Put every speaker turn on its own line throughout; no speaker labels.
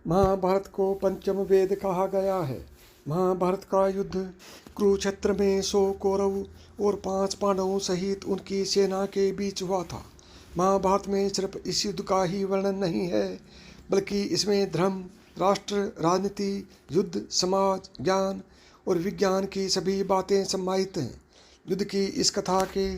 महाभारत को पंचम वेद कहा गया है। महाभारत का युद्ध कुरुक्षेत्र में 100 कौरव और 5 पांडवों सहित उनकी सेना के बीच हुआ था। महाभारत में सिर्फ इस युद्ध का ही वर्णन नहीं है, बल्कि इसमें धर्म, राष्ट्र, राजनीति, युद्ध, समाज, ज्ञान और विज्ञान की सभी बातें समाहित हैं। युद्ध की इस कथा के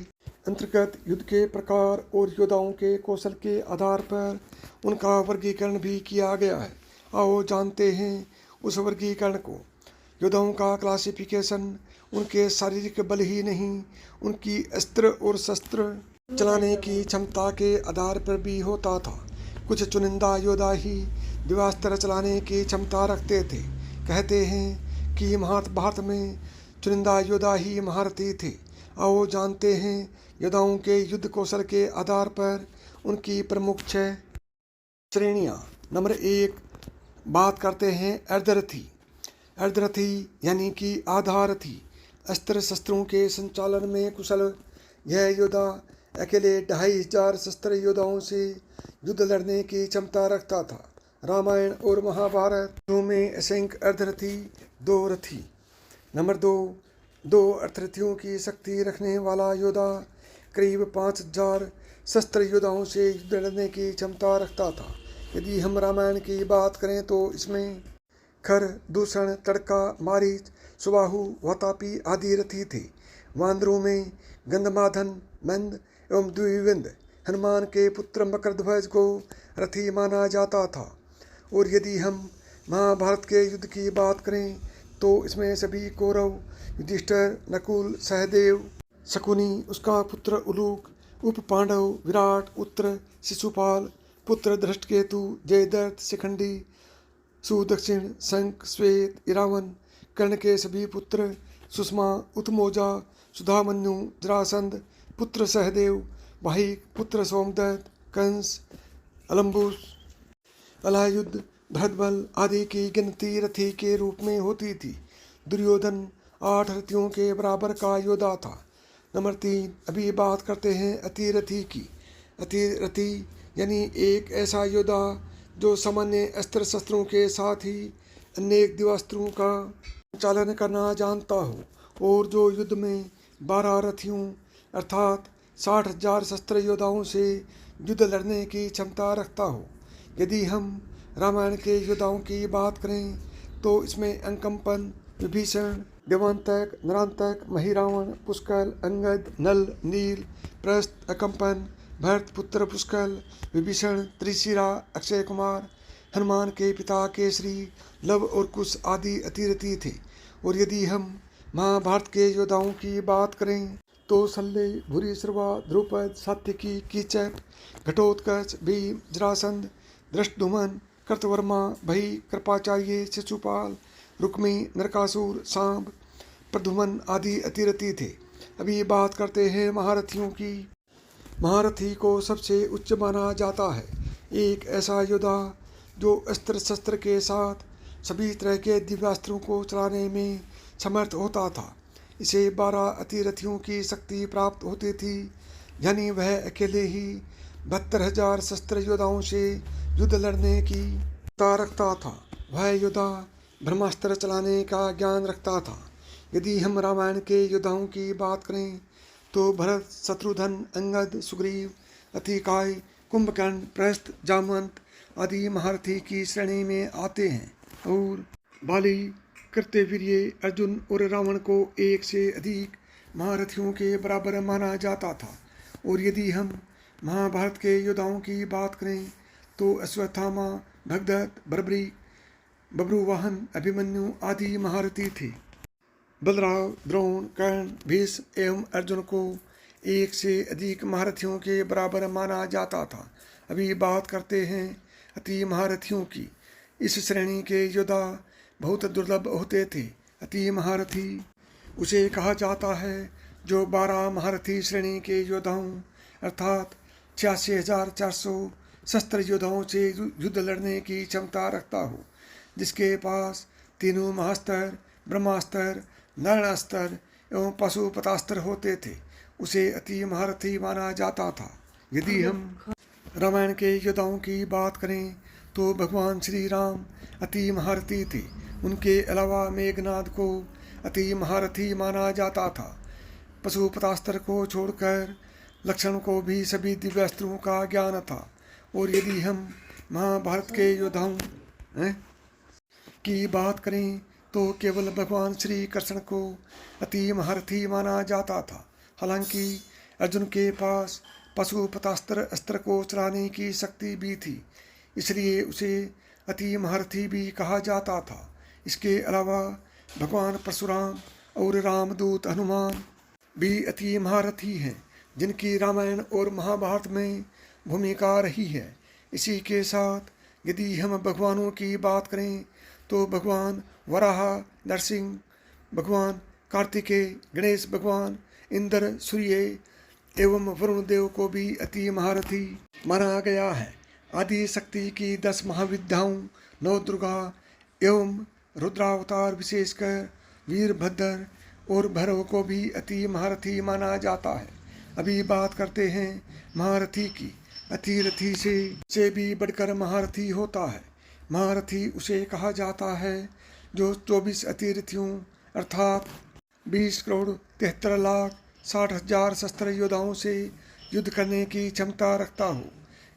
अंतर्गत युद्ध के प्रकार और योद्धाओं के कौशल के आधार पर उनका वर्गीकरण भी किया गया है। आओ जानते हैं उस वर्गीकरण को। योद्धाओं का क्लासिफिकेशन उनके शारीरिक बल ही नहीं, उनकी अस्त्र और शस्त्र चलाने की क्षमता के आधार पर भी होता था। कुछ चुनिंदा योद्धा ही दिव्यास्त्र चलाने की क्षमता रखते थे। कहते हैं कि महाभारत में चुनिंदा योद्धा ही महारथी थे। आओ जानते हैं योद्धाओं के युद्ध कौशल के आधार पर उनकी प्रमुख 6 श्रेणियाँ। नंबर 1 बात करते हैं अर्धरथी। अर्धरथी यानी कि आधा रथी, अस्त्र शस्त्रों के संचालन में कुशल। यह योद्धा अकेले 2500 शस्त्र योद्धाओं से युद्ध लड़ने की क्षमता रखता था। रामायण और महाभारत में असंख्य अर्धरथी 2 रथी। नंबर 2 अर्थरथियों की शक्ति रखने वाला योद्धा करीब 5000 शस्त्र योद्धाओं से युद्ध लड़ने की क्षमता रखता था। यदि हम रामायण की बात करें तो इसमें खर, दूषण, तड़का, मारीच, सुबाहु, वातापी आदि रथी थे। वानरों में गंधमादन, मंद एवं द्विविंद हनुमान के पुत्र मकरध्वज को रथी माना जाता था। और यदि हम महाभारत के युद्ध की बात करें तो इसमें सभी कौरव, युधिष्ठिर, नकुल, सहदेव, शकुनी, उसका पुत्र उलूक, उप पांडव, विराट, उत्तर, शिशुपाल, पुत्र धृष्टकेतु, जयद्रथ, शिखंडी, सुदक्षिण, शंख, श्वेत, इरावन, कर्ण के सभी पुत्र, सुषमा, उत्मोजा, सुधामन्यु, जरासंध, पुत्र सहदेव, वाहिक, पुत्र सोमदत्त, कंस, अलम्बुस, अलायुद्ध, भरतबल आदि की गिनती रथी के रूप में होती थी। दुर्योधन 8 रथियों के बराबर का योद्धा था। नंबर 3 अभी बात करते हैं अतिरथी की। अतिरथी यानी एक ऐसा योद्धा जो सामान्य अस्त्र शस्त्रों के साथ ही अनेक दिव्यास्त्रों का संचालन करना जानता हो और जो युद्ध में 12 रथियों अर्थात 60,000 शस्त्र योद्धाओं से युद्ध लड़ने की क्षमता रखता हो। यदि हम रामायण के योद्धाओं की बात करें तो इसमें अंकम्पन, विभीषण, देवांतक, नरांतक, महिरावण, पुष्कल, अंगद, नल, नील, प्रस्थ, अकम्पन, भरत पुत्र पुष्कल, विभीषण, त्रिशिरा, अक्षय कुमार, हनुमान के पिता केसरी, लव और कुश आदि अतिरथी थे। और यदि हम महाभारत के योद्धाओं की बात करें तो शल्य, भूरिश्रवा, द्रुपद, सात्यकी, कीचक, घटोत्कच, भीम, जरासंध, धृष्टद्युम्न, कृतवर्मा, भई, कृपाचार्य, शिशुपाल, रुक्मी, नरकासुर, सांब, प्रद्युम्न आदि अतिरथी थे। अभी बात करते हैं महारथियों की। महारथी को सबसे उच्च माना जाता है। एक ऐसा योद्धा जो अस्त्र शस्त्र के साथ सभी तरह के दिव्यास्त्रों को चलाने में समर्थ होता था। इसे 12 अतिरथियों की शक्ति प्राप्त होती थी, यानी वह अकेले ही 72,000 शस्त्र योद्धाओं से युद्ध लड़ने की क्षमता रखता था। वह योद्धा ब्रह्मास्त्र चलाने का ज्ञान रखता था। यदि हम रामायण के योद्धाओं की बात करें तो भरत, शत्रुघ्न, अंगद, सुग्रीव, अतिकाय, कुंभकर्ण, प्रस्थ, जामवंत आदि महारथी की श्रेणी में आते हैं। और बाली, कृत्यवीर्य, अर्जुन और रावण को एक से अधिक महारथियों के बराबर माना जाता था। और यदि हम महाभारत के योद्धाओं की बात करें तो अश्वत्थामा, भगदत्त, बर्बरी, बब्रुवाहन, अभिमन्यु आदि महारथी थे। बलराम, द्रोण, कर्ण, भीष्म एवं अर्जुन को एक से अधिक महारथियों के बराबर माना जाता था। अभी बात करते हैं अति महारथियों की। इस श्रेणी के योद्धा बहुत दुर्लभ होते थे। अति महारथी उसे कहा जाता है जो 12 महारथी श्रेणी के योद्धाओं अर्थात 86,400 शस्त्र योद्धाओं से युद्ध लड़ने की क्षमता रखता हो, जिसके पास तीनों महास्त्र, ब्रह्मास्त्र, नारायणास्त्र एवं पशुपतास्त्र होते थे, उसे अति महारथी माना जाता था। यदि हम रामायण के योद्धाओं की बात करें तो भगवान श्री राम अति महारथी थे। उनके अलावा मेघनाद को अति महारथी माना जाता था। पशुपतास्त्र को छोड़कर लक्ष्मण को भी सभी दिव्यास्त्रों का ज्ञान था। और यदि हम महाभारत के योद्धाओं की बात करें तो केवल भगवान श्री कृष्ण को अति महारथी माना जाता था। हालांकि अर्जुन के पास पशुपतास्त्र अस्त्र को चलाने की शक्ति भी थी, इसलिए उसे अति महारथी भी कहा जाता था। इसके अलावा भगवान परशुराम और रामदूत हनुमान भी अति महारथी हैं, जिनकी रामायण और महाभारत में भूमिका रही है। इसी के साथ यदि हम भगवानों की बात करें तो भगवान वराह, नरसिंह, भगवान कार्तिकेय, गणेश भगवान, इंद्र, सूर्य एवं वरुण देव को भी अति महारथी माना गया है। आदि शक्ति की 10 महाविद्याओं, नौ दुर्गा एवं रुद्रावतार, विशेषकर वीरभद्र और भैरव को भी अति महारथी माना जाता है। अभी बात करते हैं महारथी की। अतिरथी से भी बढ़कर महारथी होता है। महारथी उसे कहा जाता है जो 24 अतिरथियों अर्थात 20 करोड़ 73 लाख 60,000 शस्त्र योद्धाओं से युद्ध करने की क्षमता रखता हो।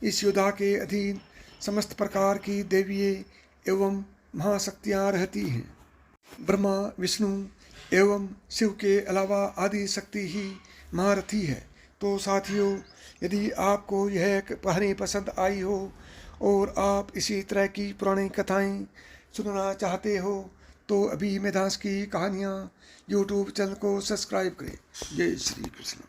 इस योद्धा के अधीन समस्त प्रकार की देवीय एवं महाशक्तियाँ रहती हैं। ब्रह्मा, विष्णु एवं शिव के अलावा आदि शक्ति ही महारथी है। तो साथियों, यदि आपको यह कहानी पसंद आई हो और आप इसी तरह की पुरानी कथाएं सुनना चाहते हो तो अभी मेधांश की कहानियाँ यूट्यूब चैनल को सब्सक्राइब करें। जय श्री कृष्ण।